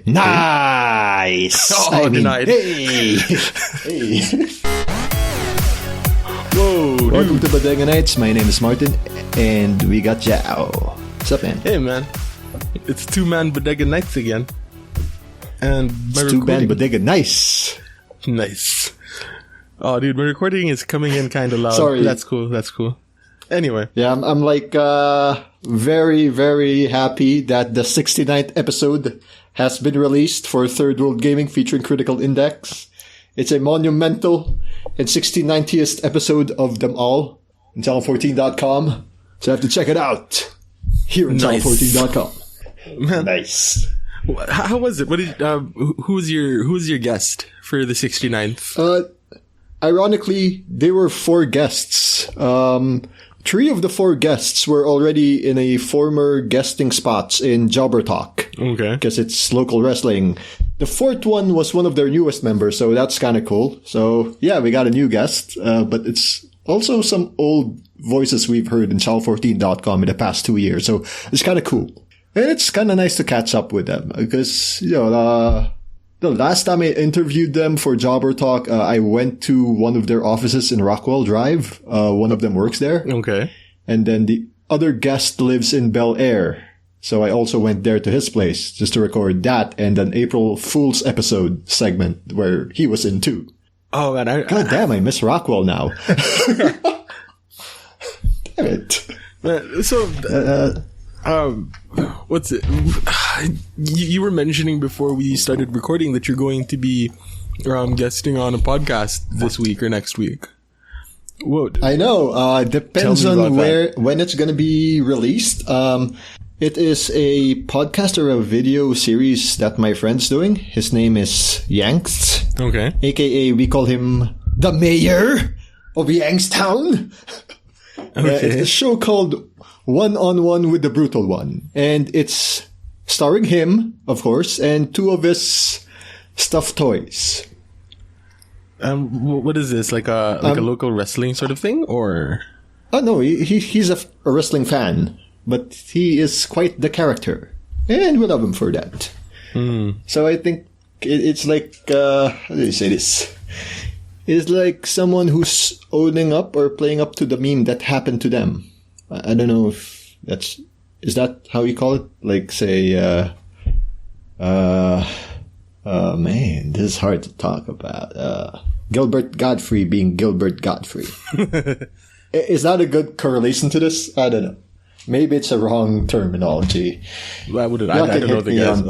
Nice! Oh, denied. Hey! Hey! Whoa, dude. Welcome to Bodega Nights. My name is Martin, and we got Joao. What's up, man? Hey, man. It's two-man Bodega Nights again. And It's two-man Bodega Nice. Nice. Oh, dude, my recording is coming in kind of loud. Sorry. That's cool. Anyway. Yeah, I'm like very, very happy that the 69th episode has been released for Third World Gaming featuring Critical Index. It's a monumental and 69th episode of them all on channel14.com. So you have to check it out here on channel14.com. Man, Nice. how was it? What did who was your guest for the 69th? Ironically, there were 4 guests. 3 of the 4 guests were already in a former guesting spots in Jobber Talk. Okay. Because it's local wrestling. The 4th one was one of their newest members, so that's kind of cool. So, yeah, we got a new guest, but it's also some old voices we've heard in channel14.com in the past 2 years, so it's kind of cool. And it's kind of nice to catch up with them, because, the last time I interviewed them for Jobber Talk, I went to one of their offices in Rockwell Drive. One of them works there. Okay. And then the other guest lives in Bel Air. So I also went there to his place just to record that and an April Fool's episode segment where he was in too. Oh, man. God damn, I miss Rockwell now. Damn it. So, what's it? You were mentioning before we started recording that you're going to be guesting on a podcast this week or next week. Whoa. I know. Depends Tell me on about when it's going to be released. It is a podcast or a video series that my friend's doing. His name is Yanks. Okay. AKA, we call him the mayor of Yankstown. Okay. It's a show called One-on-One with the Brutal One. And it's starring him, of course, and 2 of his stuffed toys. What is this? Like a local wrestling sort of thing, or? Oh, no, he's a wrestling fan, but he is quite the character. And we love him for that. So I think it's like, how do you say this? It's like someone who's owning up or playing up to the meme that happened to them. I don't know if is that how you call it? Like, say, man, this is hard to talk about. Gilbert Godfrey being Gilbert Godfrey. Is that a good correlation to this? I don't know. Maybe it's a wrong terminology. I don't know the guys.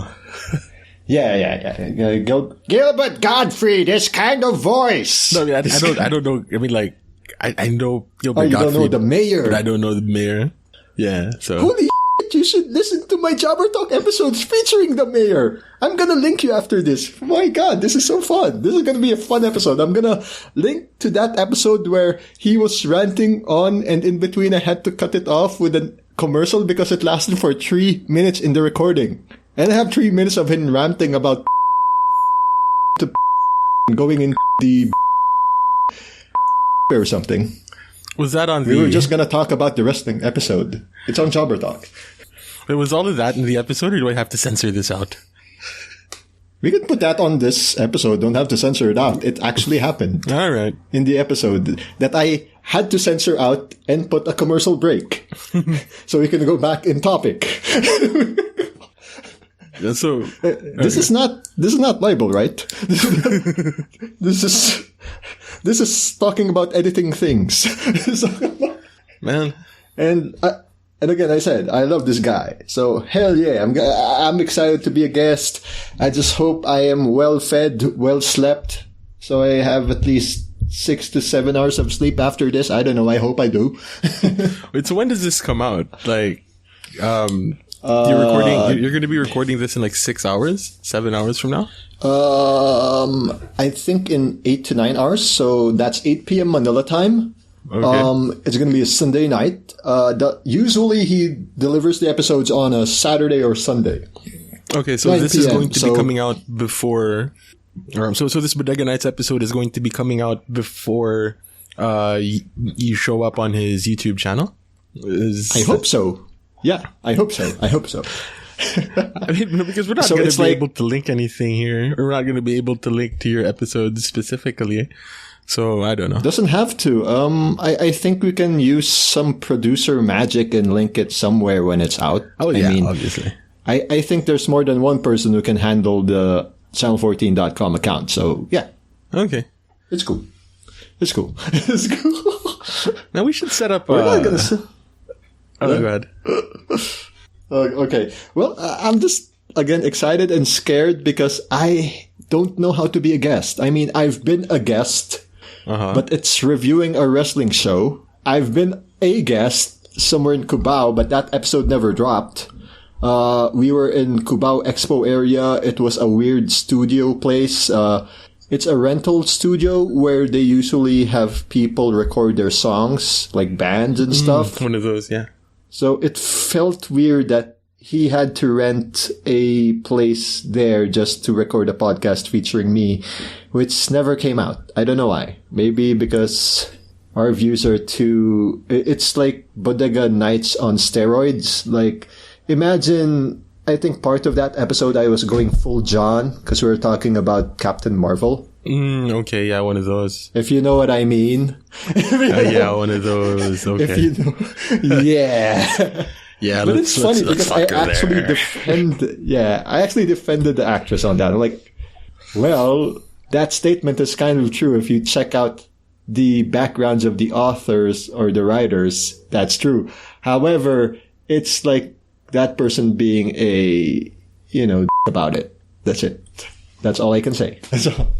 Yeah. Gilbert Godfrey, this kind of voice. No, I don't know. I mean, like, I know Gilbert you Godfrey. don't know the mayor. But I don't know the mayor. Yeah, so. Holy shit, you should listen to my Jobber Talk episodes featuring the mayor. I'm gonna link you after this. My god, this is so fun. This is gonna be a fun episode. I'm gonna link to that episode where he was ranting on, and in between I had to cut it off with a commercial because it lasted for 3 minutes in the recording. And I have 3 minutes of him ranting about to going in the or something. Was that on We were just gonna talk about the wrestling episode. It's on Jobber Talk. Wait, was all of that in the episode, or do I have to censor this out? We could put that on this episode. Don't have to censor it out. It actually happened All right. in the episode that I had to censor out and put a commercial break so we can go back in topic. So This is not libel, right? This is talking about editing things. man, And again, I said I love this guy. So hell yeah, I'm excited to be a guest. I just hope I am well fed, well slept, so I have at least 6 to 7 hours of sleep after this. I don't know. I hope I do. wait. So when does this come out? Like, you're recording. You're going to be recording this in like 6 hours, 7 hours from now. I think in 8 to 9 hours. So that's 8 p.m. Manila time. Okay. It's going to be a Sunday night. Usually he delivers the episodes on a Saturday or Sunday. Okay, so 9 this is PM, going to be coming out before. So this Bodega Nights episode is going to be coming out before you show up on his YouTube channel. I hope so. Yeah, I hope so. I mean, no, because we're not So going it's to be like- able to link anything here. We're not going to be able to link to your episodes specifically. So I don't know. Doesn't have to. I think we can use some producer magic and link it somewhere when it's out. Oh, I yeah, mean, obviously. I think there's more than one person who can handle the channel14.com account. So yeah, Okay. it's cool. It's cool. It's cool. Now we should set up. We're not gonna. Oh, go ahead. Okay. Well, I'm just again excited and scared because I don't know how to be a guest. I mean, I've been a guest, but it's reviewing a wrestling show. I've been a guest somewhere in Cubao, but that episode never dropped. We were in Cubao Expo area. It was a weird studio place. It's a rental studio where they usually have people record their songs, like bands and stuff. One of those, yeah. So it felt weird that he had to rent a place there just to record a podcast featuring me, which never came out. I don't know why. Maybe because our views are too... It's like Bodega Nights on steroids. Like, imagine... I think part of that episode I was going full John because we were talking about Captain Marvel. Okay, yeah, one of those. If you know what I mean. Yeah, one of those. Okay. If you know. Yeah. Yeah, But let's, it's funny let's because I fuck her actually there. I actually defended the actress on that. I'm like, well, that statement is kind of true. If you check out the backgrounds of the authors or the writers, that's true. However, it's like that person being a, about it. That's it. That's all I can say. That's all.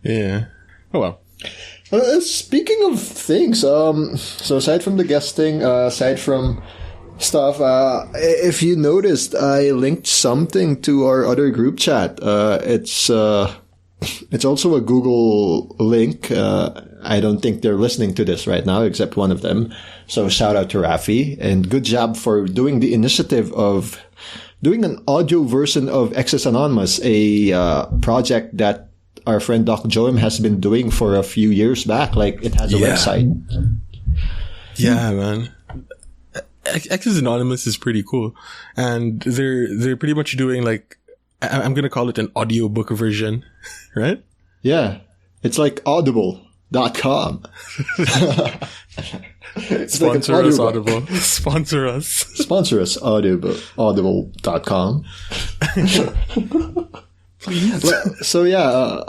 Yeah. Oh, well. Speaking of things, so aside from the guesting, aside from stuff, if you noticed, I linked something to our other group chat. It's also a Google link. I don't think they're listening to this right now, except one of them. So shout out to Rafi, and good job for doing the initiative of doing an audio version of Access Anonymous, a project that our friend Doc Joam has been doing for a few years back. Like, it has a website. Yeah, man. Access Anonymous is pretty cool. And they're pretty much doing like, I'm going to call it an audiobook version, right? Yeah. It's like audible.com. Sponsor us, Audible. Sponsor us. Sponsor us, audible.com. Please. So yeah,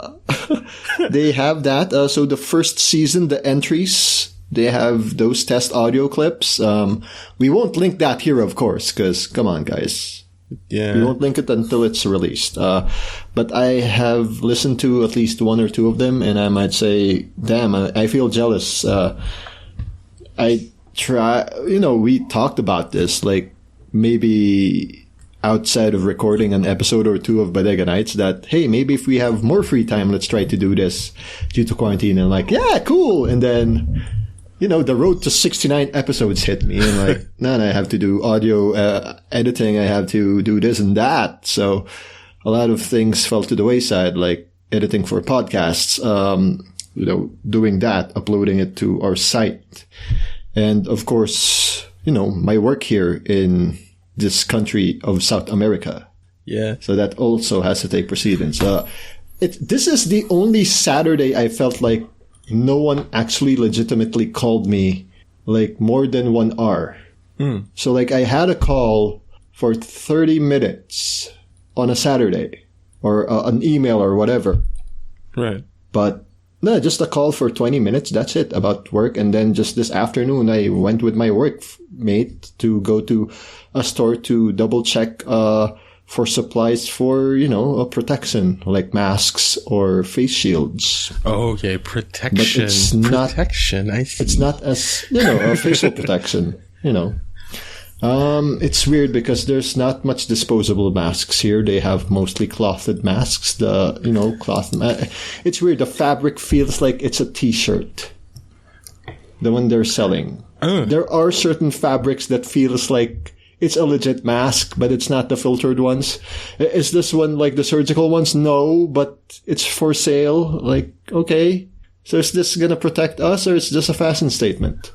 they have that. So the first season, the entries, they have those test audio clips. We won't link that here, of course, because come on, guys. Yeah. We won't link it until it's released. But I have listened to at least one or two of them, and I might say, damn, I feel jealous. We talked about this, like, maybe outside of recording an episode or two of Bodega Nights, that, hey, maybe if we have more free time, let's try to do this due to quarantine. And like, yeah, cool. And then, the road to 69 episodes hit me. And like, I have to do audio editing. I have to do this and that. So a lot of things fell to the wayside, like editing for podcasts, doing that, uploading it to our site. And of course, my work here in this country of South America. Yeah. So that also has to take precedence. This is the only Saturday I felt like no one actually legitimately called me like more than 1 hour. So like I had a call for 30 minutes on a Saturday or an email or whatever. Right. But no, just a call for 20 minutes. That's it about work. And then just this afternoon, I went with my workmate to go to a store to double check for supplies for, protection, like masks or face shields. Oh, okay. Protection. But it's not, protection. I see. It's not as, a facial protection, It's weird because there's not much disposable masks here. They have mostly clothed masks. It's weird. The fabric feels like it's a t-shirt. The one they're selling. There are certain fabrics that feels like it's a legit mask, but it's not the filtered ones. Is this one like the surgical ones? No, but it's for sale. Like, okay. So is this gonna protect us or is this a fashion statement?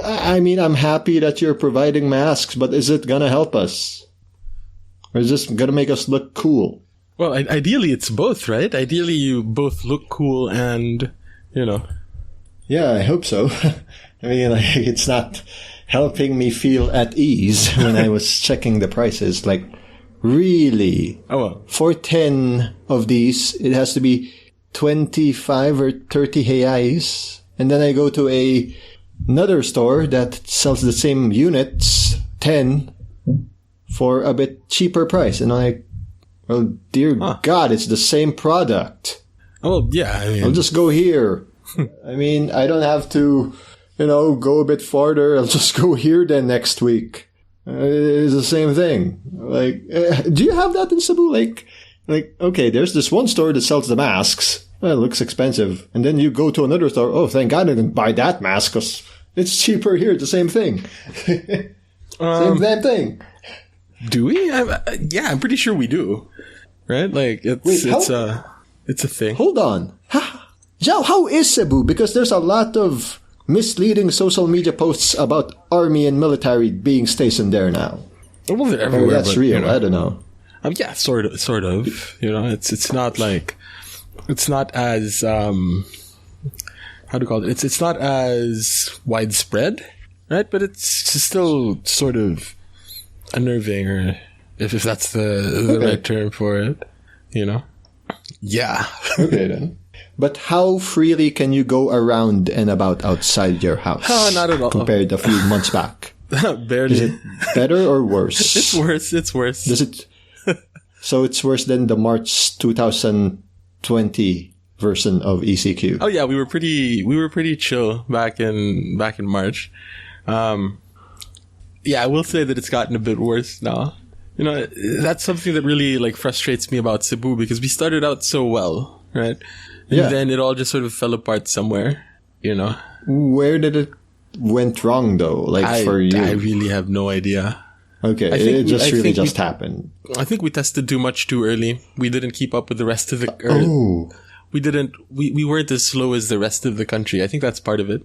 I mean, I'm happy that you're providing masks, but is it gonna help us? Or is this gonna make us look cool? Well, ideally it's both, right? Ideally you both look cool and, Yeah, I hope so. I mean, like, it's not helping me feel at ease when I was checking the prices. Like, really? Oh, well. For 10 of these, it has to be 25 or 30 reais. And then I go to another store that sells the same units, 10, for a bit cheaper price. And I'm like, well, dear God, it's the same product. Oh, yeah. I mean, I'll just go here. I mean, I don't have to, go a bit farther. I'll just go here then next week. It's the same thing. Like, do you have that in Cebu? Like, okay, there's this one store that sells the masks. Well, it looks expensive. And then you go to another store. Oh, thank God I didn't buy that mask because it's cheaper here. It's the same thing. Same damn thing. Do we? Yeah, I'm pretty sure we do. Right? Like, it's a thing. Hold on. Joao, how is Cebu? Because there's a lot of misleading social media posts about army and military being stationed there now. Well, they're everywhere. That's real. I don't know. Yeah, sort of. It's not like, it's not as how do you call it? It's not as widespread, right? But it's still sort of unnerving, or if that's the right term for it, Yeah. Okay then. But how freely can you go around and about outside your house? Not at all. Compared to a few months back. Barely. Is it better or worse? It's worse. Does it? So it's worse than the March 2020 version of ECQ. Oh yeah, we were pretty chill back in March. Yeah, I will say that it's gotten a bit worse now. That's something that really like frustrates me about Cebu, because we started out so well, right? And then it all just sort of fell apart somewhere, Where did it went wrong though? Like for you? I really have no idea. Okay, it just happened. I think we tested too much too early. We didn't keep up with the rest of the... We weren't as slow as the rest of the country. I think that's part of it.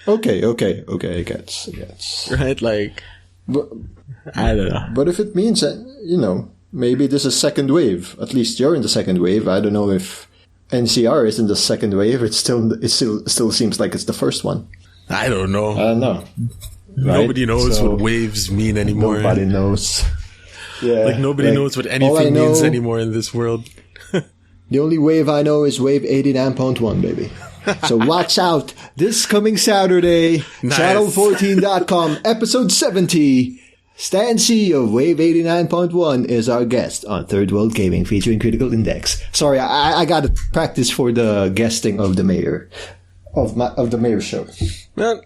Okay, I guess. Right? Like, but, I don't know. But if it means that, maybe this is second wave. At least you're in the second wave. I don't know if NCR is in the second wave. It still seems like it's the first one. I don't know. I don't know. Nobody knows what waves mean anymore. Nobody knows. Yeah, like nobody knows what anything means anymore in this world. The only wave I know is wave 89.1, baby. So watch out. This coming Saturday, channel14.com, episode 70. Stan C of Wave 89.1 is our guest on Third World Gaming featuring Critical Index. Sorry, I got to practice for the guesting of the mayor. Of the mayor's show. Man,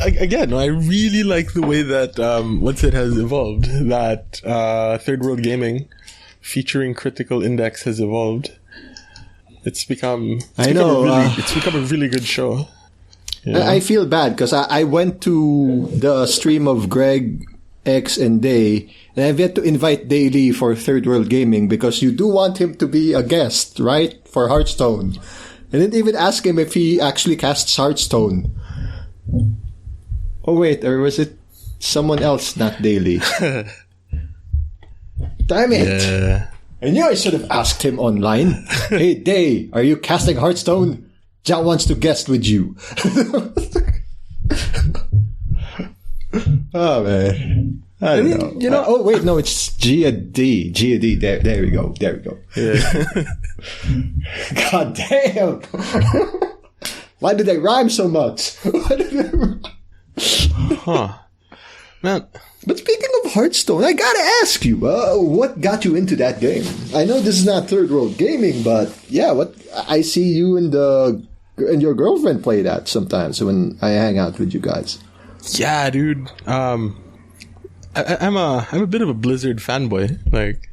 again, I really like the way that what's it has evolved. That Third World Gaming featuring Critical Index has evolved. It's become a really good show. I feel bad because I went to the stream of Greg, X, and Day, and I've yet to invite Daily for Third World Gaming because you do want him to be a guest, right? For Hearthstone. I didn't even ask him if he actually casts Hearthstone. Oh wait, or was it someone else, not Daily? Damn it! Yeah. I knew I should have asked him online. Hey, Day, are you casting Hearthstone? John wants to guest with you. Oh man. I don't know. Oh wait, no, it's G-A-D. G-A-D. There we go. Yeah. God damn. Why did they rhyme so much? Huh. Man. But speaking of Hearthstone, I gotta ask you, what got you into that game? I know this is not Third World Gaming, but yeah, I see you and your girlfriend play that sometimes when I hang out with you guys. Yeah, dude. I'm a bit of a Blizzard fanboy. Like,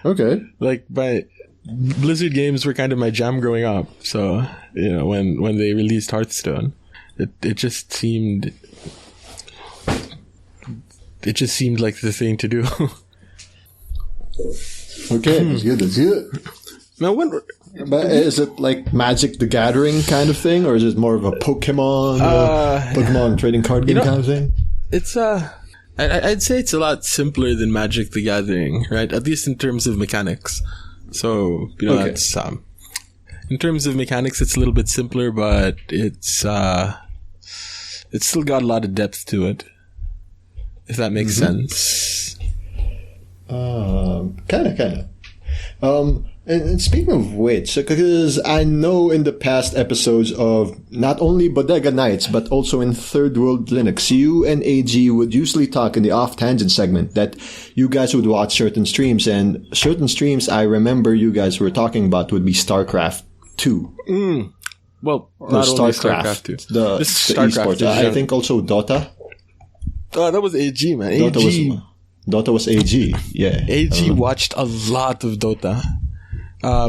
Okay. Like, Blizzard games were kind of my jam growing up. So, when they released Hearthstone, it just seemed like the thing to do. Okay, that's good. Now, But is it like Magic the Gathering kind of thing, or is it more of a Pokemon Pokemon trading card game kind of thing? It's I'd say it's a lot simpler than Magic the Gathering, right? At least in terms of mechanics. So that's in terms of mechanics, it's a little bit simpler, but it's still got a lot of depth to it. If that makes sense. Kind of. And speaking of which, because I know in the past episodes of not only Bodega Nights, but also in Third World Linux, you and AG would usually talk in the off-tangent segment that you guys would watch certain streams, and certain streams I remember you guys were talking about would be StarCraft 2. Well, Or not only StarCraft, StarCraft 2. the StarCraft esports. I think also Dota. Oh, that was AG, man. AG. Dota was AG, yeah. AG watched a lot of Dota.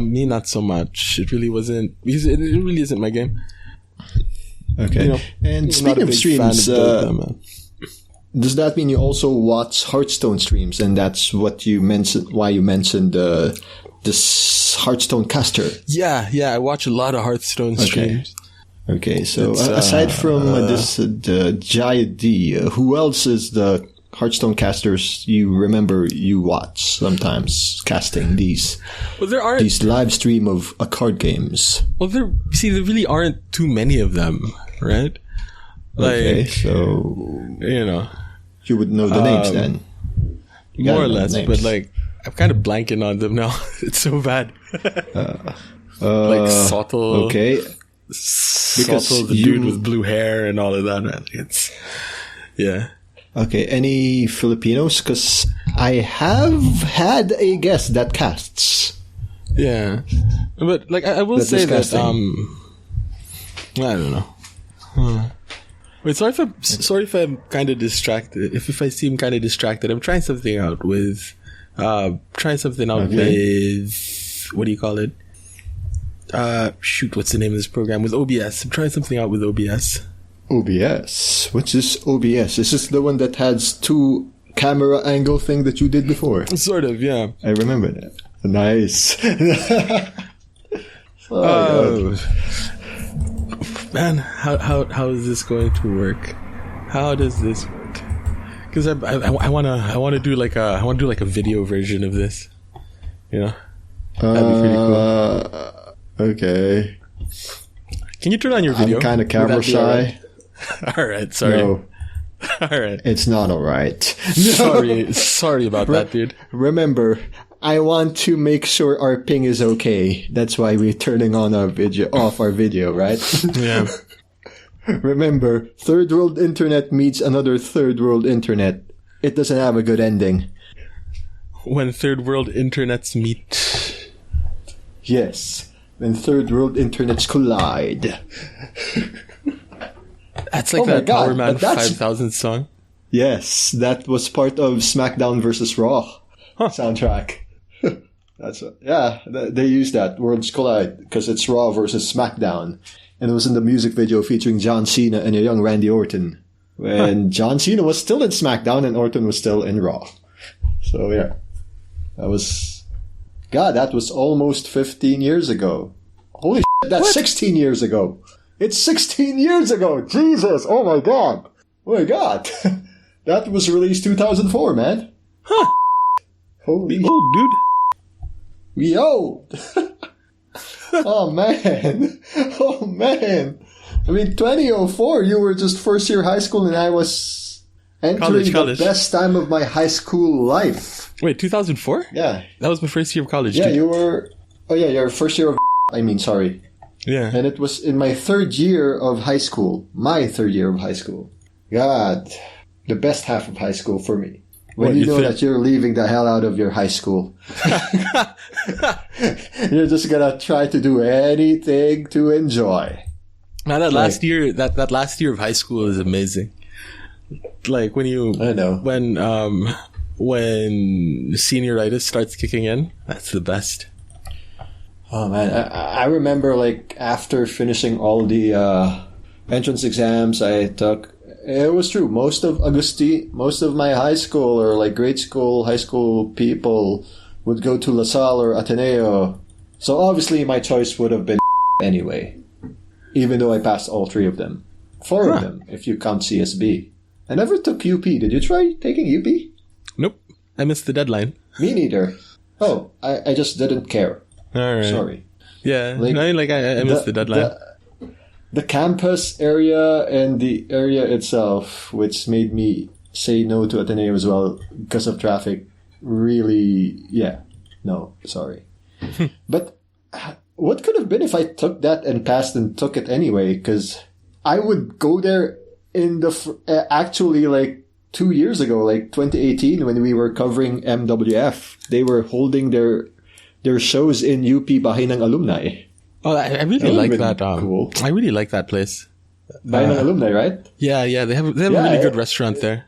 Me, not so much. It really wasn't, because it really isn't my game. Okay. And speaking of streams, does that mean you also watch Hearthstone streams? And that's what you mentioned, why you mentioned this Hearthstone caster. Yeah, I watch a lot of Hearthstone streams. Okay, so aside from the Giant D, who else is the Hearthstone casters you remember you watch sometimes casting these? Well, there aren't these live stream of card games. Well, there really aren't too many of them, right? Okay, so you would know the names then. More or less, but like I'm kind of blanking on them now. It's so bad. Like Sotel. Okay. Sotel, the dude with blue hair and all of that, man. Okay, any Filipinos? Because I have had a guest that casts. Yeah. But like I will say that I don't know. Wait, sorry if I'm kind of distracted. If I seem kind of distracted, I'm trying something out with with what do you call it? What's the name of this program? With OBS. I'm trying something out with OBS. OBS? What's this OBS? Is this the one that has 2 camera angle thing that you did before? Sort of, yeah. I remember that. Nice. Man, how is this going to work? How does this work? Because I wanna do like a video version of this. That'd be pretty cool. Okay. Can you turn on your video? I'm kind of camera shy. All right, sorry. No. All right. It's not all right. Sorry about that, dude. Remember, I want to make sure our ping is okay. That's why we're turning on off our video, right? Yeah. Remember, third world internet meets another third world internet. It doesn't have a good ending. When third world internets meet. Yes. When third world internets collide. That's like that Power Man 5000 song. Yes, that was part of SmackDown vs. Raw soundtrack. They used that, Worlds Collide, because it's Raw versus SmackDown. And it was in the music video featuring John Cena and a young Randy Orton. When John Cena was still in SmackDown and Orton was still in Raw. So yeah, that was almost 15 years ago. Holy shit, that's 16 years ago. It's 16 years ago. Jesus. Oh my god. That was released 2004, man. Huh. Holy old, dude. We old. Oh man. I mean, 2004, you were just first year high school and I was entering the best time of my high school life. Wait, 2004? Yeah. That was my first year of college. Yeah, dude. you were... Oh yeah, your first year of... sorry. Yeah. And it was in my third year of high school. My third year of high school. God. The best half of high school for me. When you know that you're leaving the hell out of your high school. You're just gonna try to do anything to enjoy. Now that last year, that last year of high school is amazing. Like when I know. When senioritis starts kicking in, that's the best. Oh man, I remember like after finishing all the entrance exams I took, it was true. Most of my high school or like grade school, high school people would go to La Salle or Ateneo So obviously my choice would have been anyway, even though I passed all three of them. Four of them, if you count CSB. I never took UP. Did you try taking UP? Nope. I missed the deadline. Me neither. Oh, I just didn't care. All right. Sorry. Yeah. I missed the deadline. The campus area and the area itself, which made me say no to Ateneo as well because of traffic, really, yeah. No, sorry. But what could have been if I took that and passed and took it anyway? Because I would go there in actually like 2 years ago, like 2018, when we were covering MWF. They were holding their shows in UP Bahay ng Alumni. Oh, I really like that. Cool. I really like that place. Bahay ng Alumni, right? Yeah. They have a really good restaurant there.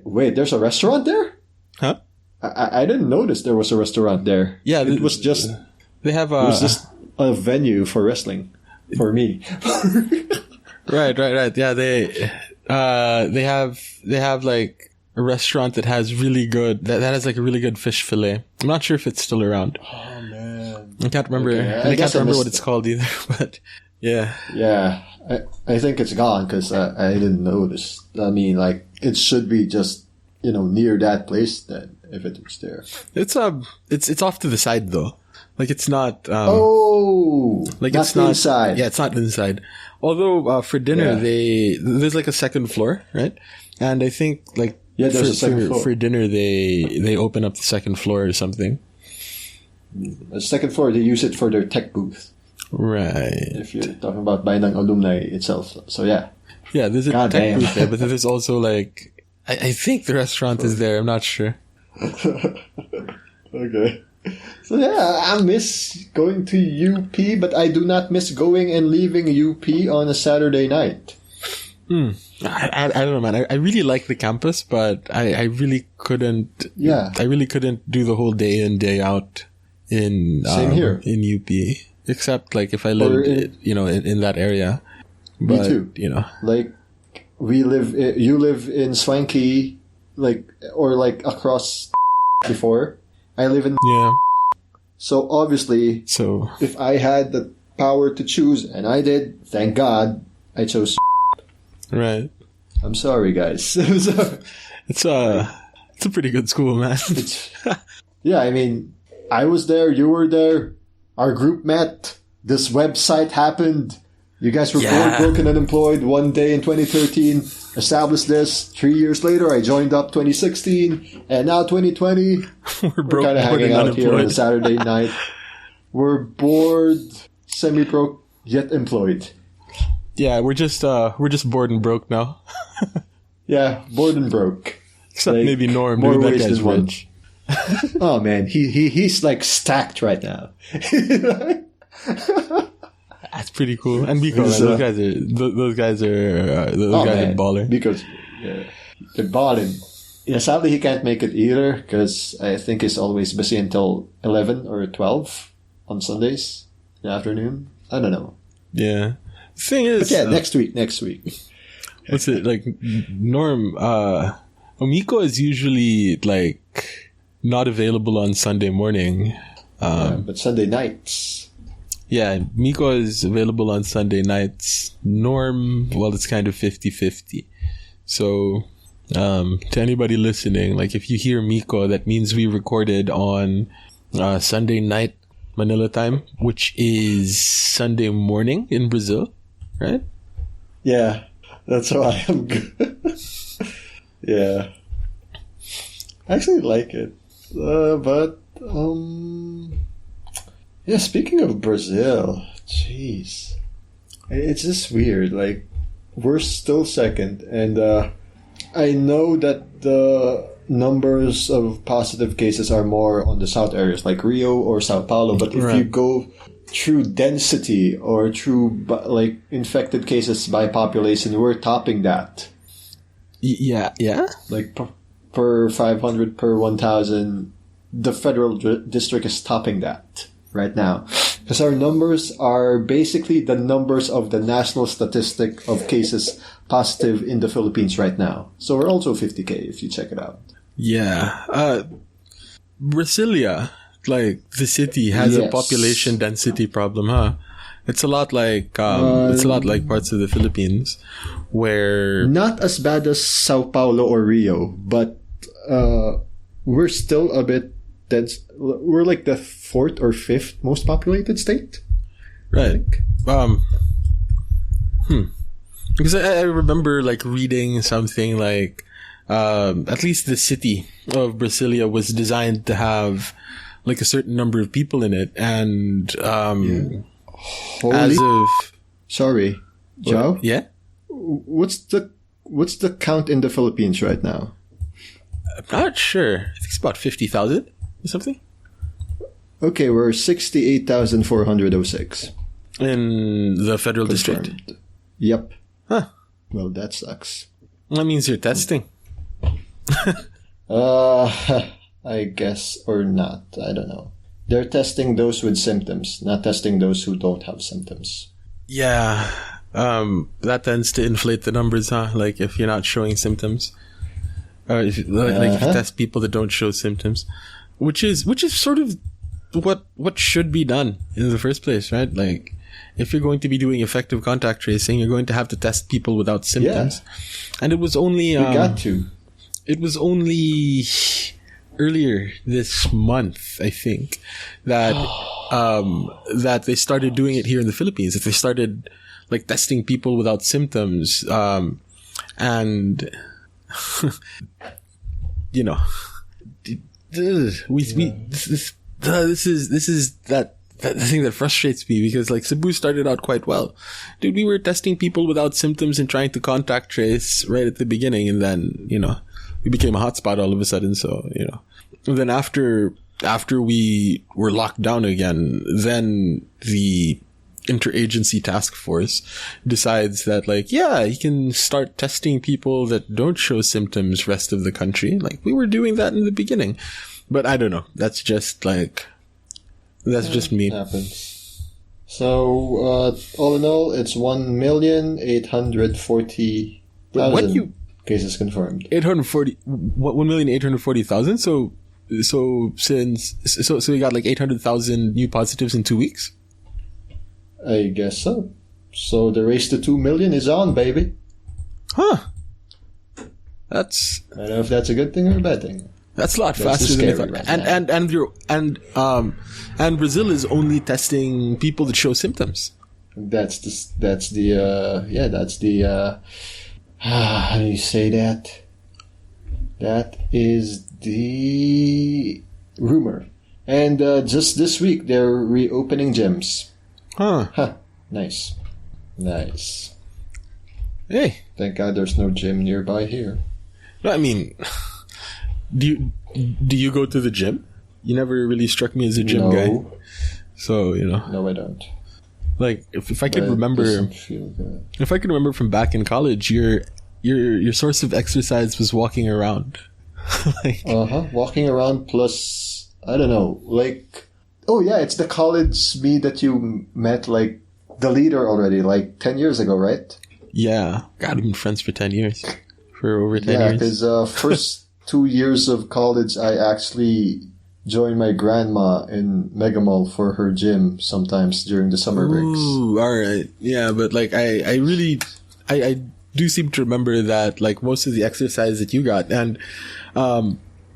Wait, there's a restaurant there? Huh? I didn't notice there was a restaurant there. Yeah, it was just they have it was just a venue for wrestling for me. Right. Yeah, they have like a restaurant that has really good that has like a really good fish fillet. I'm not sure if it's still around. Oh man, I can't remember. Okay, I can't remember what it's called either. But yeah. I think it's gone because I didn't notice. I mean, like it should be just near that place then if it was there. It's off to the side though. Like it's not. Like it's not not inside. Yeah, it's not inside. Although for dinner there's like a second floor, right? And I think like there's a second floor. For dinner they open up the second floor or something. The second floor they use it for their tech booth. Right. If you're talking about Bahay ng Alumni itself, so yeah. Yeah, there's a tech booth there, but there's also like I think the restaurant is there. I'm not sure. Okay. So yeah, I miss going to UP, but I do not miss going and leaving UP on a Saturday night. I don't know, man. I really like the campus, but I really couldn't. Yeah. I really couldn't do the whole day in day out in Same here. In UP, except like if I lived in that area. But, me too. Like you live in Swanky, or across before. I live in So obviously, if I had the power to choose, and I did, thank God, I chose. Right. I'm sorry, guys. It's a pretty good school, man. Yeah, I mean, I was there, you were there, our group met, this website happened. You guys were both broke and unemployed one day in 2013, established this. 3 years later, I joined up 2016, and now 2020, we're kind of hanging out here on a Saturday night. We're bored, semi-broke, yet employed. Yeah, we're just bored and broke now. Yeah, bored and broke. Except maybe Norm, maybe that guy's rich. Oh man, he's like stacked right now. That's pretty cool. And Biko, those guys are baller. Because they're balling. Yeah, sadly he can't make it either because I think he's always busy until 11 or 12 on Sundays in the afternoon. I don't know. Yeah. The thing is, but next week. What's it like? Norm, Omiko is usually like not available on Sunday morning. But Sunday nights. Yeah, Miko is available on Sunday nights. Norm, well, it's kind of 50-50. So, to anybody listening, like if you hear Miko, that means we recorded on Sunday night Manila time, which is Sunday morning in Brazil, right? Yeah, that's why I'm good. Yeah. I actually like it. But yeah, speaking of Brazil, jeez. It's just weird. Like, we're still second, and I know that the numbers of positive cases are more on the south areas, like Rio or Sao Paulo, but if you go through density or through, like, infected cases by population, we're topping that. Yeah? Like, per 500 per 1,000, the federal district is topping that right now. Because our numbers are basically the numbers of the national statistic of cases positive in the Philippines right now. So we're also 50K if you check it out. Yeah. Brasilia, like the city has a Yes. population density problem, huh? It's a lot like parts of the Philippines where Not as bad as Sao Paulo or Rio, but we're still a bit dense. We're like the fourth or fifth most populated state. right. Because I remember like reading something like at least the city of Brasilia was designed to have like a certain number of people in it, and as of Sorry, Joe. yeah, What's the count in the Philippines right now? I'm not sure. I think it's about 50,000 or something Okay, we're 68,406. in the federal district. Confirmed. Yep. Huh. Well, that sucks. That means you're testing. I guess, or not. I don't know. They're testing those with symptoms, not testing those who don't have symptoms. Yeah. That tends to inflate the numbers, huh? Like if you're not showing symptoms, or if you test people that don't show symptoms, which is sort of what should be done in the first place, right? Like if you're going to be doing effective contact tracing, you're going to have to test people without symptoms. And it was only We got to. It was only earlier this month, I think, that that they started doing it here in the Philippines. That they started like testing people without symptoms, and you know, this is that thing that frustrates me, because like Cebu started out quite well. Dude, we were testing people without symptoms and trying to contact trace right at the beginning, and then, you know, we became a hotspot all of a sudden. So, you know, and then after we were locked down again, then the interagency task force decides that like, yeah, you can start testing people that don't show symptoms rest of the country. Like we were doing that in the beginning, but I don't know. That's just like, that's just me. Happens. So, all in all, it's 1,840,000 cases confirmed. 1,840,000. So we got like 800,000 new positives in 2 weeks. I guess so. So the race to 2 million is on, baby. Huh. That's, I don't know if that's a good thing or a bad thing. that's a lot faster than I thought. And Brazil is only testing people that show symptoms. That's the how do you say that? That is the rumor. And just this week they're reopening gyms. Huh. Nice. Hey. Thank God there's no gym nearby here. No, I mean, do you go to the gym? You never really struck me as a gym guy. So, you know. No, I don't. Like if I could remember, doesn't feel good. if I could remember from back in college, your source of exercise was walking around. Like, walking around plus, I don't know, like, oh yeah, it's the college me that you met, like, the leader already, like 10 years ago, right? yeah, God, we've been friends for 10 years. For over 10 Yeah, years. because first 2 years of college, I actually joined my grandma in Mega Mall for her gym sometimes during the summer breaks. Ooh, all right. Yeah, but like I really do seem to remember that like most of the exercise that you got, and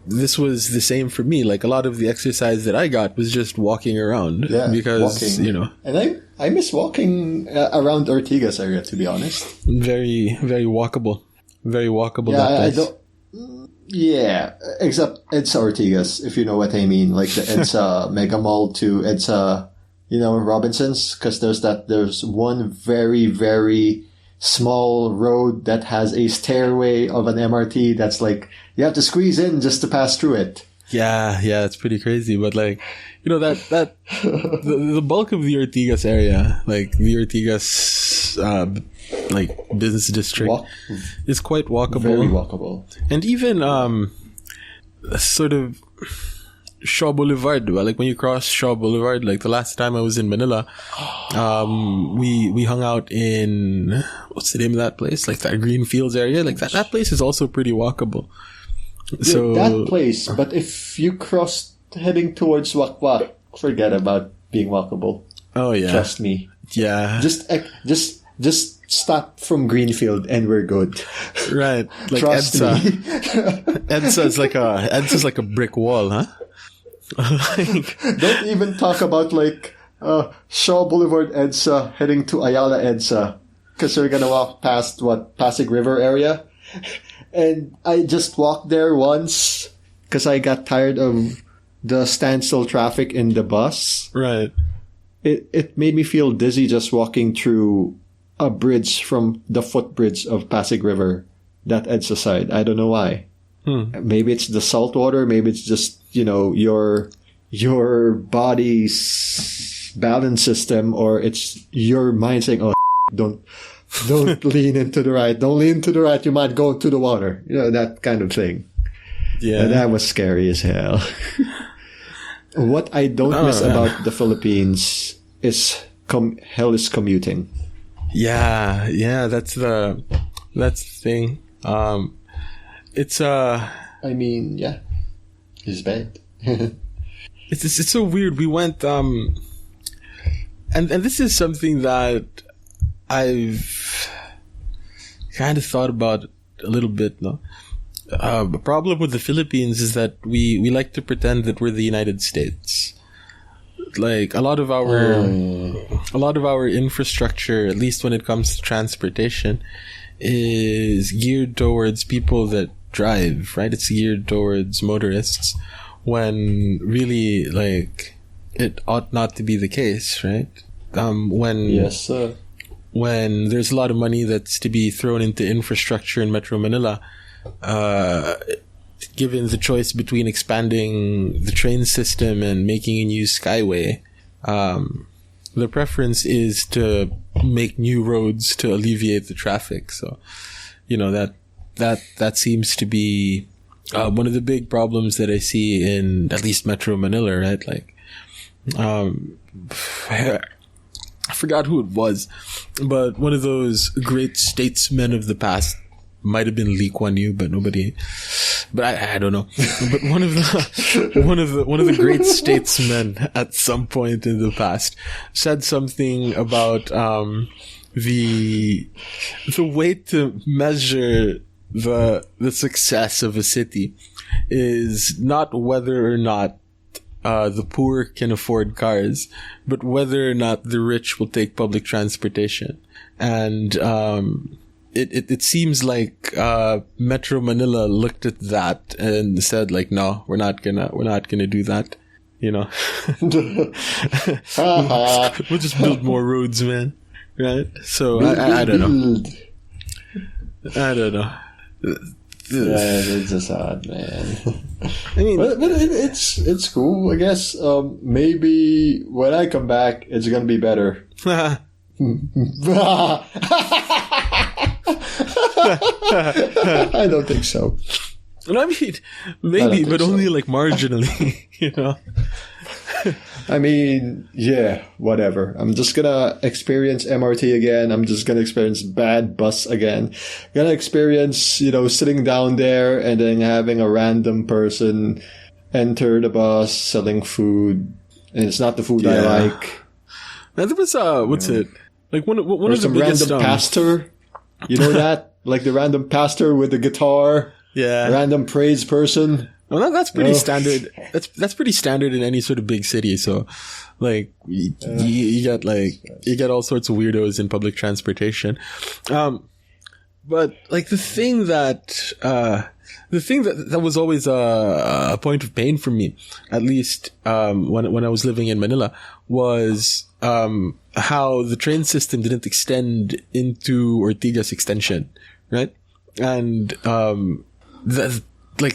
this was the same for me. Like a lot of the exercise that I got was just walking around. Yeah, because walking. you know, And I miss walking around Ortigas area, to be honest. very very walkable, very walkable. Yeah, that I place. don't. Yeah, except EDSA Ortigas, if you know what I mean, like the EDSA Mega Mall to EDSA, Robinsons, because there's one very, very small road that has a stairway of an MRT that's like, you have to squeeze in just to pass through it. Yeah, it's pretty crazy. But like, that the bulk of the Ortigas area, like the Ortigas, like business district, is quite walkable. Very walkable. And even sort of Shaw Boulevard, well, like when you cross Shaw Boulevard, like the last time I was in Manila, we hung out in, what's the name of that place? Like that Greenfields area, like that place is also pretty walkable. So that place, but if you cross heading towards Wakwak, forget about being walkable. Oh yeah. Trust me. Yeah. Just stop from Greenfield and we're good. Right. Like Trust EDSA. me. EDSA's like a brick wall, huh? Like, Don't even talk about like Shaw Boulevard EDSA heading to Ayala EDSA, because we're gonna walk past Pasig River area, and I just walked there once because I got tired of the standstill traffic in the bus. right. It made me feel dizzy just walking through a bridge from the footbridge of Pasig River, that EDSA side. I don't know why. Maybe it's the salt water. Maybe it's just, your body's balance system, or it's your mind saying, "Oh, don't lean into the right. Don't lean to the right. You might go to the water." That kind of thing. Yeah. And that was scary as hell. What I don't miss about the Philippines is hell is commuting. Yeah, that's the thing. It's I mean, yeah, it's bad. it's so weird. We went and this is something that I've kind of thought about a little bit. No, the problem with the Philippines is that we like to pretend that we're the United States. Like a lot of our infrastructure, at least when it comes to transportation, is geared towards people that drive, right? It's geared towards motorists, when really, like, it ought not to be the case, right? Yes, sir. When there's a lot of money that's to be thrown into infrastructure in Metro Manila, given the choice between expanding the train system and making a new skyway, the preference is to make new roads to alleviate the traffic. So, that seems to be one of the big problems that I see in at least Metro Manila, right? Like, I forgot who it was, but one of those great statesmen of the past, might have been Lee Kuan Yew, but I don't know. But one of the great statesmen at some point in the past said something about the way to measure the success of a city is not whether or not the poor can afford cars, but whether or not the rich will take public transportation. And it seems like Metro Manila looked at that and said, like, no, we're not gonna do that. We'll just build more roads, man. Right? So I don't know. I don't know. It's just odd, man. I mean, but it's cool. I guess maybe when I come back, it's gonna be better. I don't think so. I mean, maybe, but only like marginally, I mean, yeah, whatever. I'm just gonna experience MRT again. I'm just gonna experience bad bus again. Gonna experience, sitting down there and then having a random person enter the bus selling food, and it's not the food I like. Now, there was what's it? Like one of the biggest random pastor. You know that? Like the random pastor with the guitar. Yeah. Random praise person. Well, that's pretty standard. That's pretty standard in any sort of big city. So, like, you get all sorts of weirdos in public transportation. But like the thing that was always a point of pain for me, at least when I was living in Manila, was how the train system didn't extend into Ortigas Extension, right? And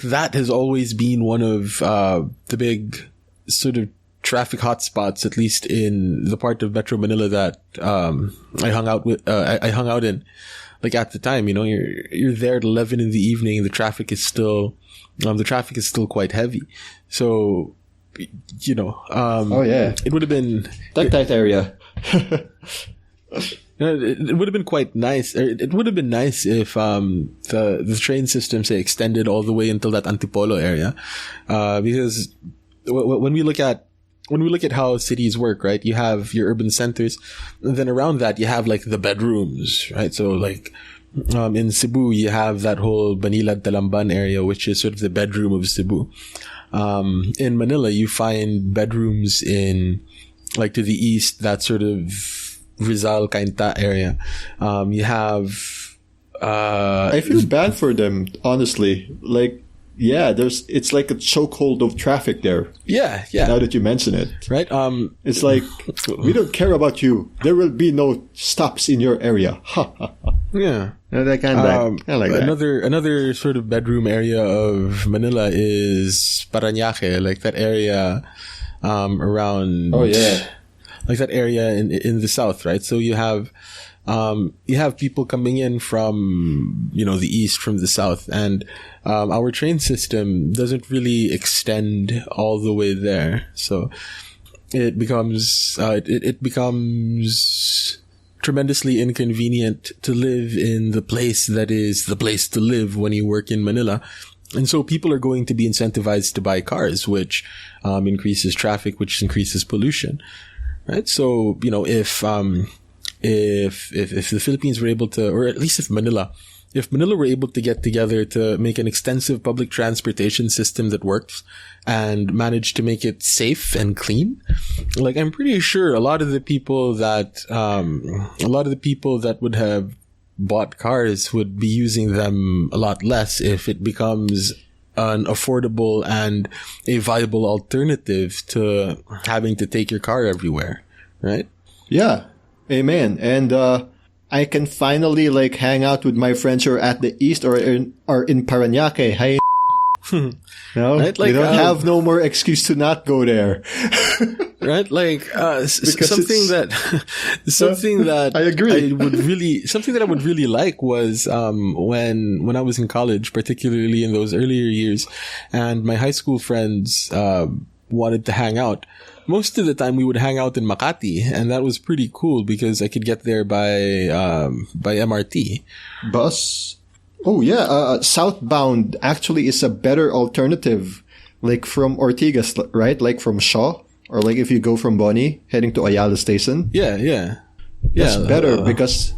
that has always been one of the big sort of traffic hotspots, at least in the part of Metro Manila that I hung out in. Like at the time, you're there at 11 in the evening. The traffic is still quite heavy. So, oh yeah, it would have been that area. It would have been quite nice. It would have been nice if the train system, say, extended all the way until that Antipolo area, because when we look at how cities work, right? You have your urban centers, and then around that you have like the bedrooms, right? So like in Cebu, you have that whole Banilad Talamban area, which is sort of the bedroom of Cebu. In Manila, you find bedrooms in like to the east, that sort of Rizal Cainta area. You have I feel bad for them, honestly. Like, yeah, it's like a chokehold of traffic there. Yeah. Now that you mention it, right? It's like we don't care about you. There will be no stops in your area. Yeah, that kind of like that. Another sort of bedroom area of Manila is Parañaque, like that area around. Oh yeah, like that area in the south, right? So you have people coming in from, the east, from the south, and our train system doesn't really extend all the way there. So it becomes it becomes tremendously inconvenient to live in the place that is the place to live when you work in Manila. And so people are going to be incentivized to buy cars, which increases traffic, which increases pollution, right? So, if the Philippines were able to, or at least if Manila were able to get together to make an extensive public transportation system that works and manage to make it safe and clean, like I'm pretty sure a lot of the people that would have bought cars would be using them a lot less if it becomes an affordable and a viable alternative to having to take your car everywhere, right? Yeah. Amen. And I can finally like hang out with my friends who are at the east or in Parañaque. Hey, no, right? Like, we don't have no more excuse to not go there. Right? Like something that I agree. something that I would really like was when I was in college, particularly in those earlier years, and my high school friends wanted to hang out. Most of the time we would hang out in Makati, and that was pretty cool because I could get there by MRT. Bus? Oh yeah, southbound actually is a better alternative, like from Ortigas, right? Like from Shaw, or like if you go from Boni heading to Ayala Station. Yeah. That's better because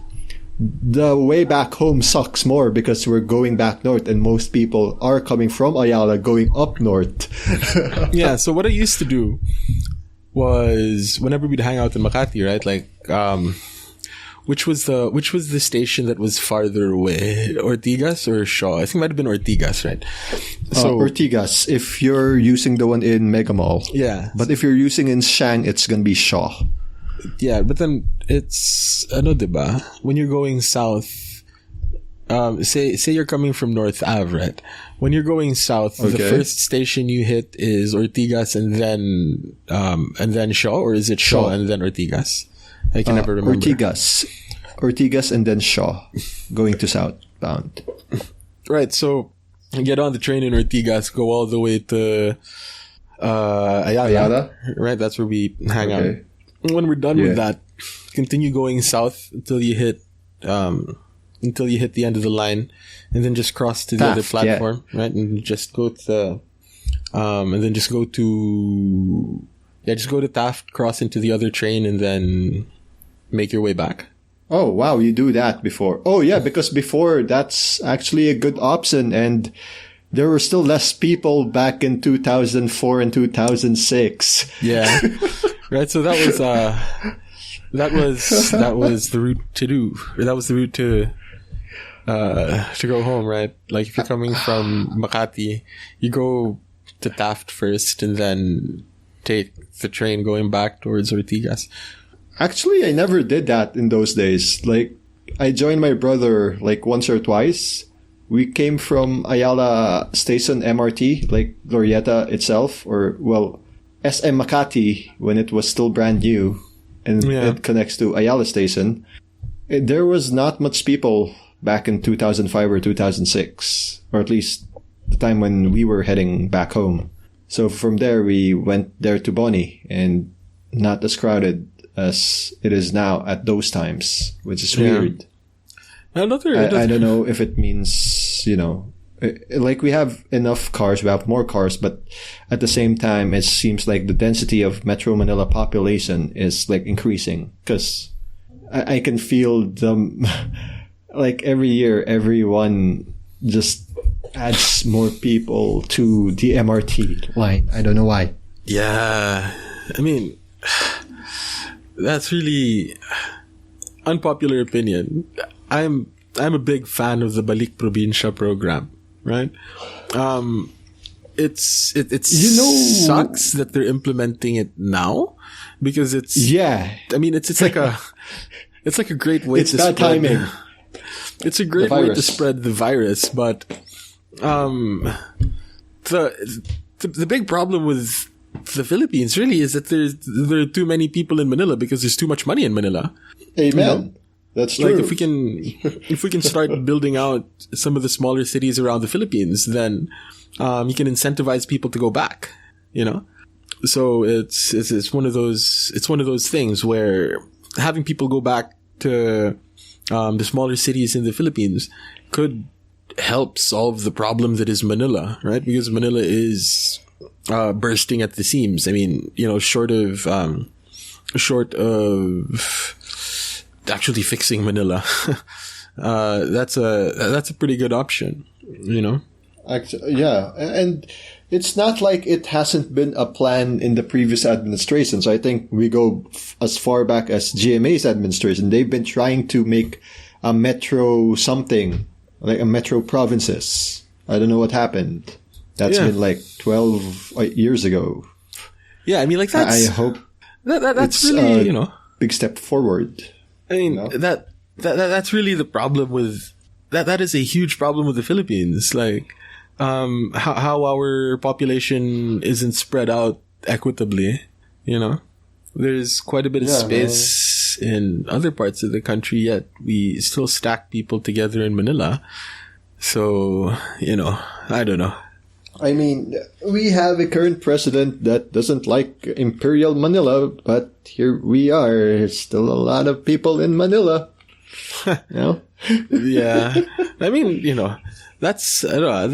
the way back home sucks more because we're going back north, and most people are coming from Ayala going up north. Yeah. So what I used to do was whenever we'd hang out in Makati, right? Like, which was the station that was farther away? Ortigas or Shaw? I think it might have been Ortigas, right? So Ortigas, if you're using the one in Mega Mall. Yeah. But if you're using in Shang, it's gonna be Shaw. Yeah, but then it's diba? When you're going south, say you're coming from North Ave, right? When you're going south, the first station you hit is Ortigas and then Shaw, or is it Shaw and then Ortigas? I can never remember. Ortigas and then Shaw, going to southbound. Right. So you get on the train in Ortigas, go all the way to Ayala. Right. That's where we hang out. When we're done with that, continue going south until you hit the end of the line, and then just cross to the other platform, right? And just go to just go to Taft, cross into the other train, and then make your way back. Oh wow, you do that before? Oh yeah, because before that's actually a good option, and there were still less people back in 2004 and 2006. Yeah. Right, so that was the route to do. That was the route to go home, right? Like if you're coming from Makati, you go to Taft first and then take the train going back towards Ortigas. Actually, I never did that in those days. Like I joined my brother like once or twice. We came from Ayala Station MRT, like Glorieta itself, or well, SM Makati when it was still brand new, and it connects to Ayala Station. There was not much people back in 2005 or 2006, or at least the time when we were heading back home. So from there, we went there to Boni, and not as crowded as it is now at those times, which is weird. I don't know if it means, like we have enough cars, we have more cars, but at the same time, it seems like the density of Metro Manila population is like increasing because I can feel them like every year, everyone just adds more people to the MRT line. I don't know why. Yeah. I mean, that's really unpopular opinion. I'm a big fan of the Balik Probinsya program, right? It's sucks that they're implementing it now because it's I mean it's like a great way it's to bad spread timing. It's a great way to spread the virus, but the big problem with the Philippines really is that there are too many people in Manila because there's too much money in Manila. Amen. You know? That's true. Like if we can start building out some of the smaller cities around the Philippines, then you can incentivize people to go back. You know, so it's one of those things where having people go back to the smaller cities in the Philippines could help solve the problem that is Manila, right? Because Manila is bursting at the seams. I mean, you know, short of actually fixing Manila, that's a pretty good option, you know. Actually, yeah, and it's not like it hasn't been a plan in the previous administrations. I think we go as far back as GMA's administration. They've been trying to make a metro something, like a metro provinces. I don't know what happened. That's been like 12 years ago. Yeah, I mean, like I hope that's really, you know, big step forward. I mean, you know? That's really the problem with that is a huge problem with the Philippines. Like, how our population isn't spread out equitably, you know. There's quite a bit of space in other parts of the country, yet we still stack people together in Manila. So, you know, I don't know. I mean, we have a current president that doesn't like Imperial Manila, but here we are. Still a lot of people in Manila. You know? Yeah. I mean, you know, I don't know,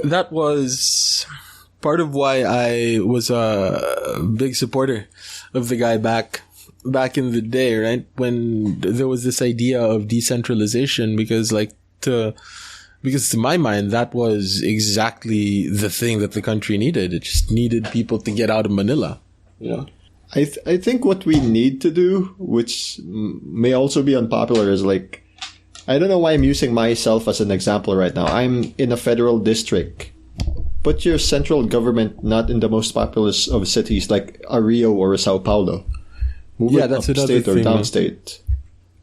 that was part of why I was a big supporter of the guy back in the day, right? When there was this idea of decentralization, because to my mind, that was exactly the thing that the country needed. It just needed people to get out of Manila, you know? I think what we need to do, which may also be unpopular, is like, I don't know why I'm using myself as an example right now. I'm in a federal district. Put your central government not in the most populous of cities like a Rio or a Sao Paulo. Move it that's upstate or thing, downstate.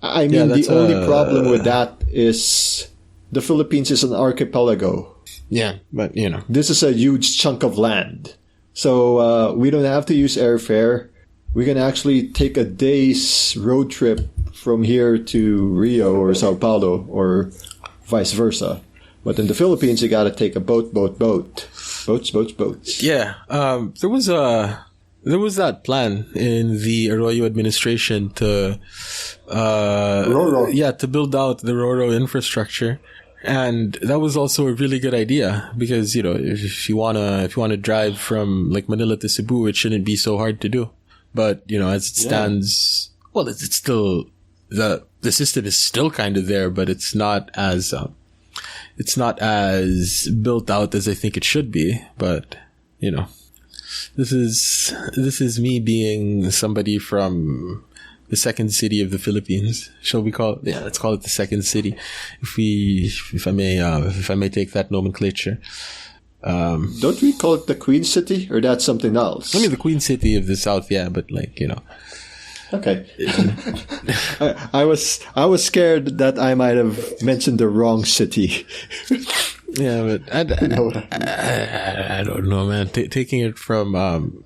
I mean, the only problem with that is the Philippines is an archipelago. Yeah, but, you know. This is a huge chunk of land. So we don't have to use airfare. We can actually take a day's road trip from here to Rio or Sao Paulo or vice versa. But in the Philippines, you got to take a boat. Boats. Yeah. There was that plan in the Arroyo administration to to build out the Roro infrastructure. And that was also a really good idea because, you know, if you wanna drive from like Manila to Cebu, it shouldn't be so hard to do. But, you know, as it stands, well, it's still the system is still kind of there, but it's not as built out as I think it should be. But, you know, this is me being somebody from the second city of the Philippines. Shall we call it? Yeah, let's call it the second city. If I may take that nomenclature. Don't we call it the Queen City, or that's something else? I mean, the Queen City of the South, yeah, but like, you know. Okay. I was scared that I might have mentioned the wrong city. Yeah, but I don't know, man. Taking it from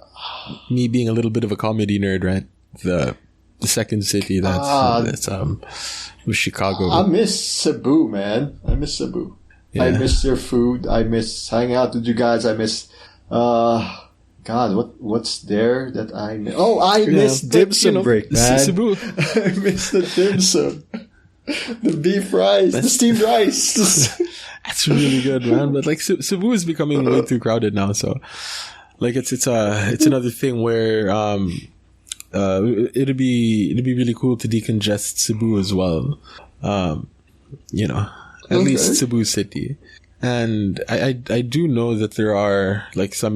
me being a little bit of a comedy nerd, right? The second city that's was Chicago. I miss Cebu, man. I miss Cebu. Yeah. I miss your food. I miss hanging out with you guys. I miss God, what's there that I miss? Oh, I miss dim sum break, man. Cebu. I miss the dim sum. The beef rice, the steamed rice. That's really good, man. But like Cebu is becoming way too crowded now, so like it's another thing where it'd be really cool to decongest Cebu as well. At least Cebu City. And I do know that there are like some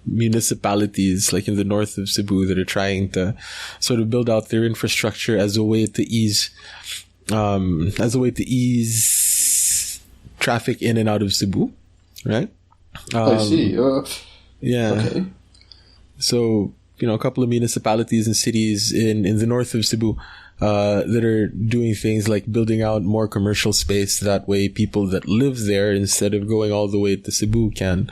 municipalities like in the north of Cebu that are trying to sort of build out their infrastructure as a way to ease traffic in and out of Cebu, right? I see. Yeah. Okay. So, a couple of municipalities and cities in the north of Cebu that are doing things like building out more commercial space. That way people that live there, instead of going all the way to Cebu, can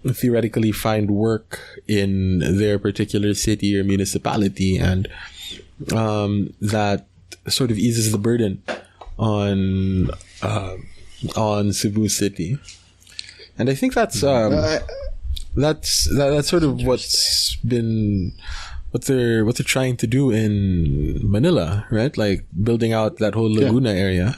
theoretically find work in their particular city or municipality, and that sort of eases the burden on Cebu City. And I think that's sort of what they're trying to do in Manila, right? Like building out that whole Laguna area.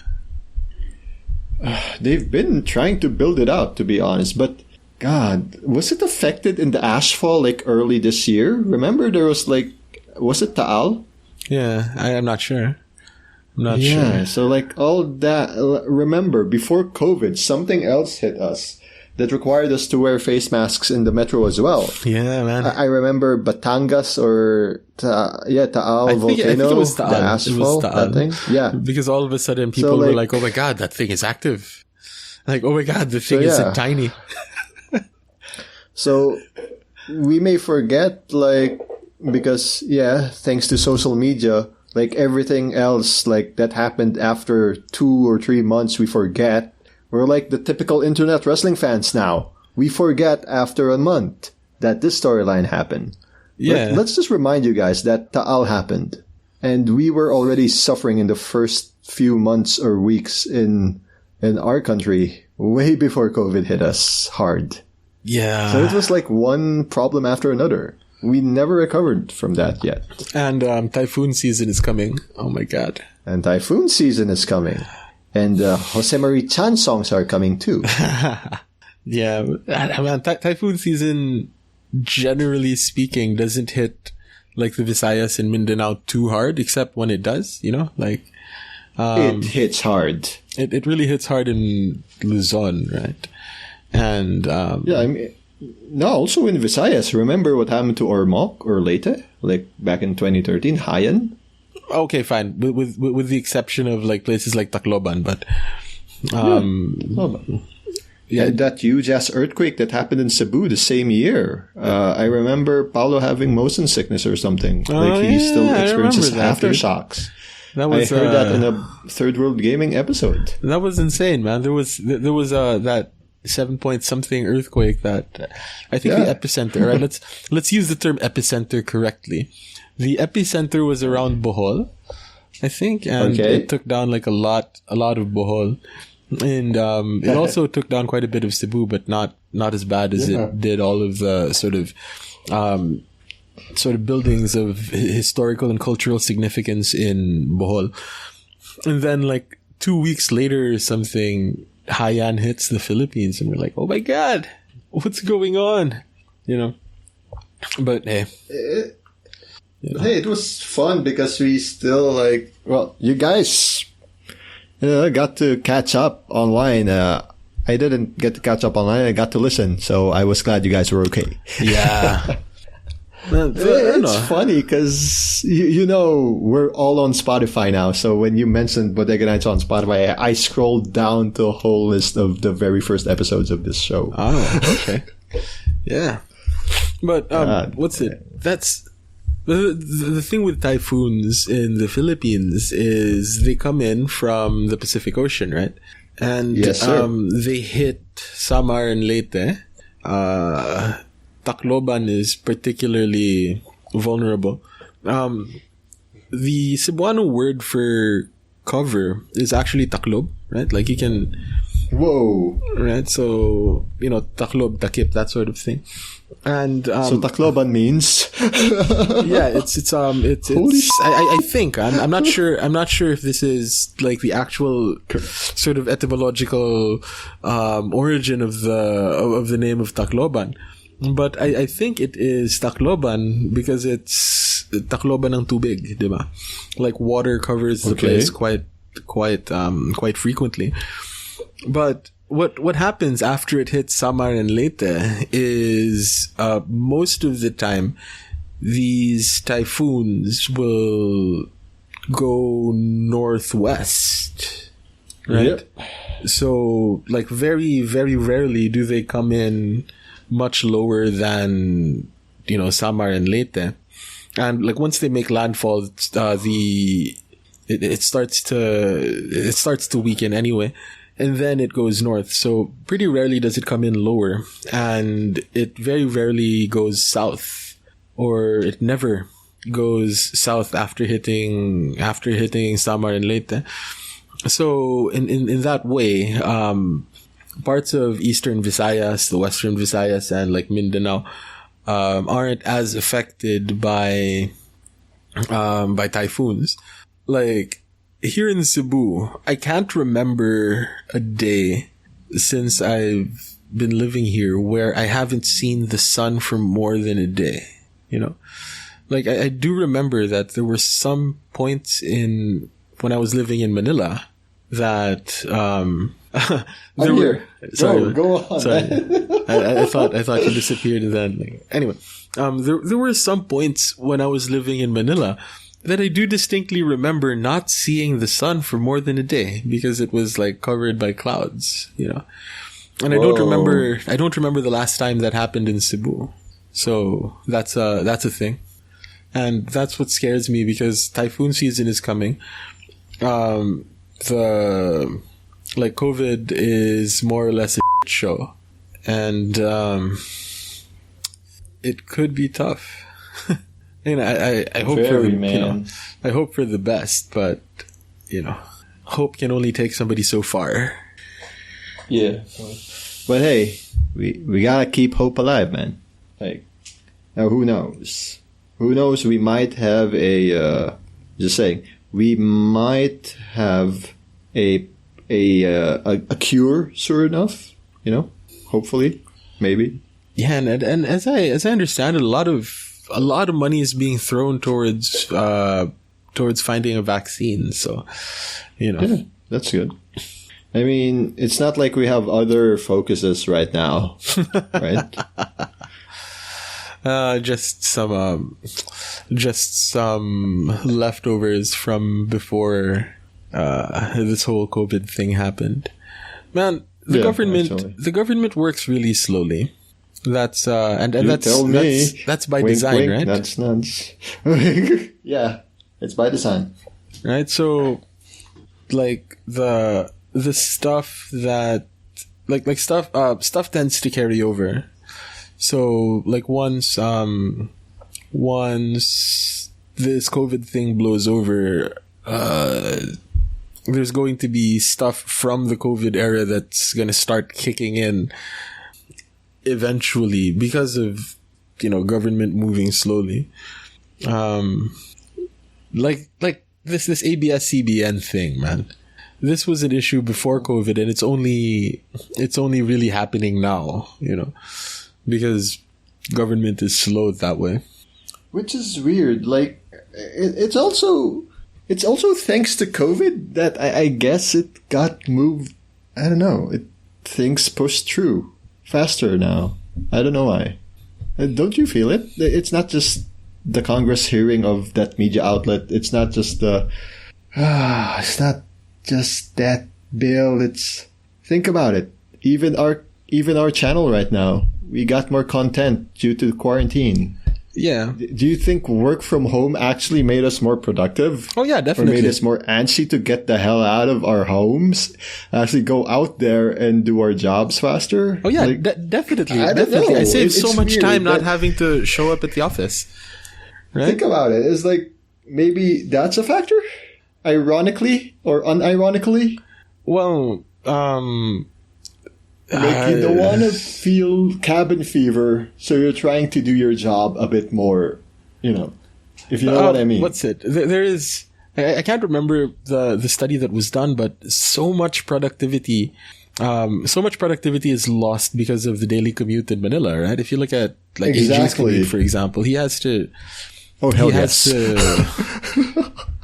They've been trying to build it out, to be honest, but God, was it affected in the ashfall like early this year? Remember there was was it Taal? Yeah, I'm not sure. Sure. Yeah, so like all that, remember before COVID, something else hit us that required us to wear face masks in the metro as well. Yeah, man. I remember Batangas or Taal volcano. I think it was Taal. The asphalt, that thing. Yeah. Because all of a sudden people were like, oh my God, that thing is active. Like, oh my God, the thing is tiny. So we may forget, because, thanks to social media, everything else, that happened after 2 or 3 months, we forget. We're like the typical internet wrestling fans now. We forget after a month that this storyline happened. Yeah. Let's just remind you guys that Taal happened. And we were already suffering in the first few months or weeks in our country way before COVID hit us hard. Yeah. So it was like one problem after another. We never recovered from that yet. And typhoon season is coming. Oh my God. And typhoon season is coming. And Jose Marie Chan songs are coming too. Yeah. Man, typhoon season, generally speaking, doesn't hit like the Visayas and Mindanao too hard, except when it does, it hits hard. It really hits hard in Luzon, right? And also in Visayas. Remember what happened to Ormoc or Leyte, back in 2013, Hayan? Okay, fine, with the exception of places like Tacloban, but that huge ass earthquake that happened in Cebu the same year. I remember Paulo having motion sickness or something. He still experiences aftershocks. I heard that in a Third World Gaming episode. That was insane, man. There was that 7-point-something earthquake that I think the epicenter. Right? Let's use the term epicenter correctly. The epicenter was around Bohol, I think, and it took down a lot of Bohol, and it also took down quite a bit of Cebu, but not as bad as it did all of the sort of buildings of historical and cultural significance in Bohol. And then 2 weeks later or something, Haiyan hits the Philippines, and we're like, oh my God, what's going on? But hey. Hey, it was fun because we still you guys got to catch up online. I didn't get to catch up online. I got to listen, so I was glad you guys were okay. Yeah. It's funny because, we're all on Spotify now. So when you mentioned Bodega Nights on Spotify, I scrolled down to a whole list of the very first episodes of this show. Oh, okay. Yeah. But what's it? That's the thing with typhoons in the Philippines is they come in from the Pacific Ocean, right? And yes, sir. They hit Samar and Leyte. Tacloban is particularly vulnerable. The Cebuano word for cover is actually taklob, right? You can Whoa. right? So, taklob, takip, that sort of thing. And So Tacloban means yeah, it's I think I'm not sure if this is like the actual sort of etymological origin of the name of Tacloban, but I think it is Tacloban because it's Tacloban ng tubig, diba? Like water covers the place quite frequently. But what happens after it hits Samar and Leyte is most of the time these typhoons will go northwest, right? Yep. So like very, very rarely do they come in much lower than Samar and Leyte, and like once they make landfall, it starts to weaken anyway. And then it goes north. So pretty rarely does it come in lower. And it very rarely goes south. Or it never goes south after hitting Samar and Leyte. So in that way, parts of eastern Visayas, the western Visayas, and like Mindanao aren't as affected by typhoons. Like here in Cebu, I can't remember a day since I've been living here where I haven't seen the sun for more than a day, Like, I do remember that there were some points when I was living in Manila that, there were... Sorry, go on. Sorry. I thought you disappeared and then... Anyway, there were some points when I was living in Manila that I do distinctly remember not seeing the sun for more than a day because it was like covered by clouds, And I don't remember the last time that happened in Cebu. So that's a thing. And that's what scares me because typhoon season is coming. COVID is more or less a shit show. And it could be tough. I hope I hope for the best, but hope can only take somebody so far. Yeah, but hey, we gotta keep hope alive, man. Like, now who knows? Who knows? We might have we might have a cure soon enough. Hopefully, maybe. Yeah, and as I understand it, a lot of money is being thrown towards finding a vaccine. So, Yeah, that's good. I mean, it's not like we have other focuses right now, right? Just some leftovers from before this whole COVID thing happened. Man, the government works really slowly. That's that's by wink, design, wink, right? Nudge, nudge. Yeah, it's by design, right? So, like the stuff that stuff tends to carry over. So, like once this COVID thing blows over, there's going to be stuff from the COVID era that's going to start kicking in eventually because of government moving slowly. Like this ABS-CBN thing, man. This was an issue before COVID, and it's only really happening now, because government is slow that way. Which is weird. Like, it's also thanks to COVID that I guess it got moved. I don't know. Things pushed through faster now. I don't know why. Don't you feel it? It's not just the Congress hearing of that media outlet. It's not just it's not just that bill. Think about it. Even our channel right now, we got more content due to quarantine. Yeah. Do you think work from home actually made us more productive? Oh yeah, definitely. Or made us more antsy to get the hell out of our homes, actually go out there and do our jobs faster? Oh yeah, definitely. Definitely. I saved so much time not having to show up at the office. Right? Think about it. It's like, maybe that's a factor? Ironically or unironically? Well, Like, you don't want to feel cabin fever, so you're trying to do your job a bit more, if you know what I mean. What's it? There is... I can't remember the study that was done, but so much productivity is lost because of the daily commute in Manila, right? If you look at like AJ's commute, for example, he has to. Oh hell yes!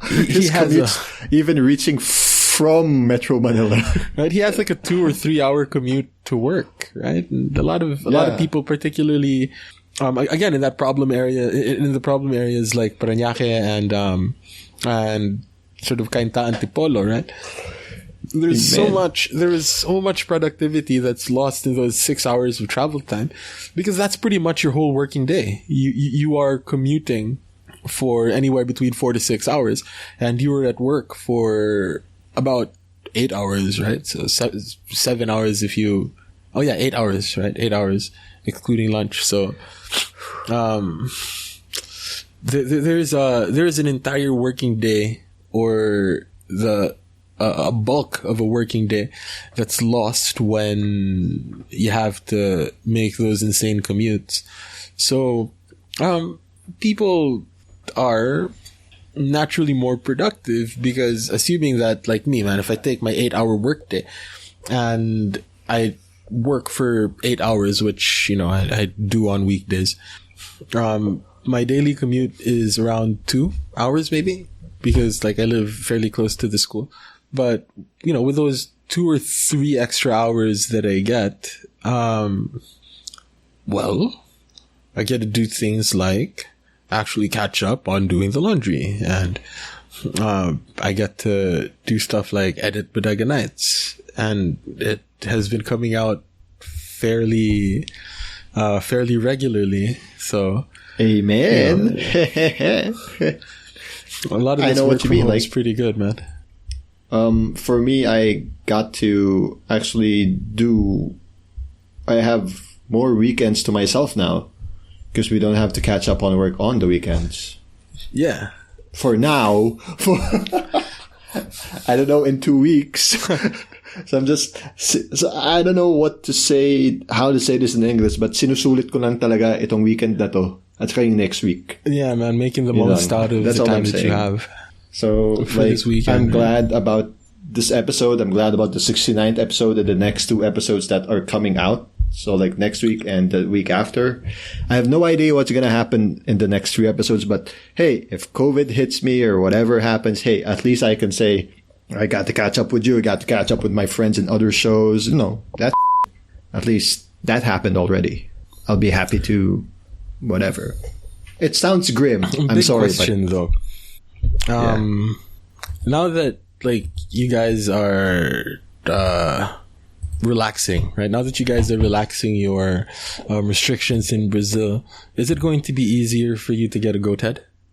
His commute, even reaching from Metro Manila, right? He has like a 2 or 3 hour commute to work, right? And a lot of people, particularly, again in that problem area, in the problem areas like Parañaque and sort of Cainta and Tipolo, right? There is so much productivity that's lost in those 6 hours of travel time, because that's pretty much your whole working day. You are commuting for anywhere between 4 to 6 hours, and you are at work for about 8 hours, right? So 7 hours 8 hours, right? 8 hours excluding lunch. So, there is an entire working day, or a bulk of a working day, that's lost when you have to make those insane commutes. So, people are naturally more productive, because assuming that, like me, man, if I take my 8 hour work day and I work for 8 hours, which, I do on weekdays, my daily commute is around 2 hours maybe, because like I live fairly close to the school. But, with those 2 or 3 extra hours that I get, I get to do things like actually catch up on doing the laundry, and I get to do stuff like edit Bodega Nights, and it has been coming out fairly regularly. So, amen. A lot of this work from home is pretty good, man. For me, I got to actually I have more weekends to myself now, because we don't have to catch up on work on the weekends. Yeah. For now. I don't know, in 2 weeks. So I don't know how to say this in English, but sinusulit ko lang talaga itong weekend na to, at saka yung next week. Yeah, man, making the most out of the time that you have. So, this weekend, I'm glad about this episode. I'm glad about the 69th episode and the next 2 episodes that are coming out. So, like, next week and the week after. I have no idea what's going to happen in the next 3 episodes, but hey, if COVID hits me or whatever happens, hey, at least I can say, I got to catch up with you. I got to catch up with my friends in other shows. At least that happened already. I'll be happy to whatever. It sounds grim. I'm sorry. Question, though. Now that, like, you guys are relaxing, right? Now that you guys are relaxing your restrictions in Brazil, is it going to be easier for you to get a goat head?